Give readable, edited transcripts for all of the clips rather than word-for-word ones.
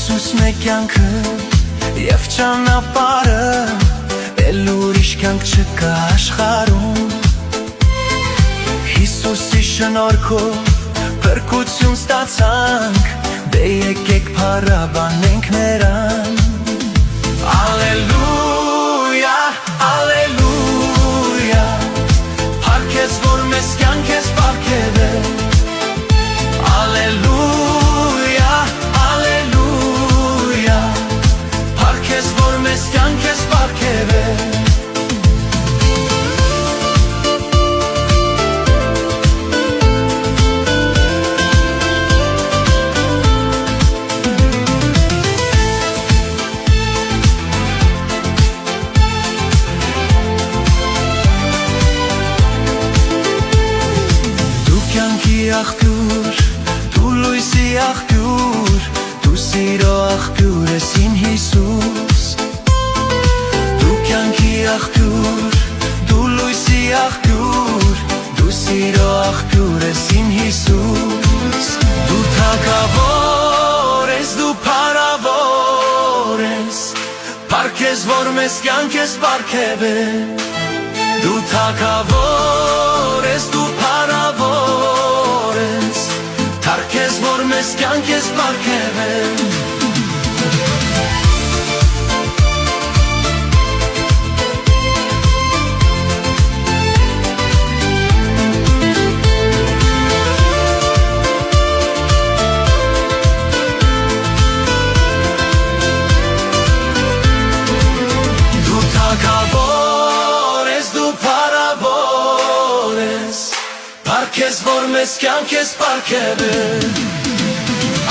Հիսուսն է կյանքը և ճանապարհը, էլ ուրիշ կյանք չկա աշխարհում։ Հիսուսի շնորհքով փրկություն ստացանք, դե եկեք փառաբանենք նրան։ Ալելույա, ալելույա, փառքես, որ մեզ կյանք ես պարգևել։ Ալելույա, ալելույա, փառքես, որ մեզ կյանք ես պարգևել։ Աղբյուր, դու լույսի աղբյուր, դու սիրո աղբյուր ես իմ Հիսուս։ Դու կյանքի աղբյուր, դու լույսի աղբյուր, դու սիրո աղբյուր ես իմ Հիսուս։ Դու թագավոր ես, դու փառավոր ես, փառքես, որ մեզ կյանք ես պարգևել։ Դու թագավոր ես, դու փառավոր ես, թարգես, որ մեզ կյանք ես պարգևել։ Դու թագավոր ես, դու փառավոր ես, փառքես, որ մեզ կյանք ես պարգևել։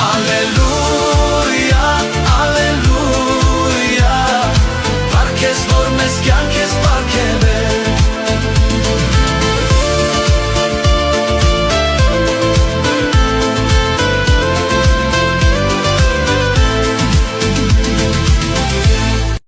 Ալելույա։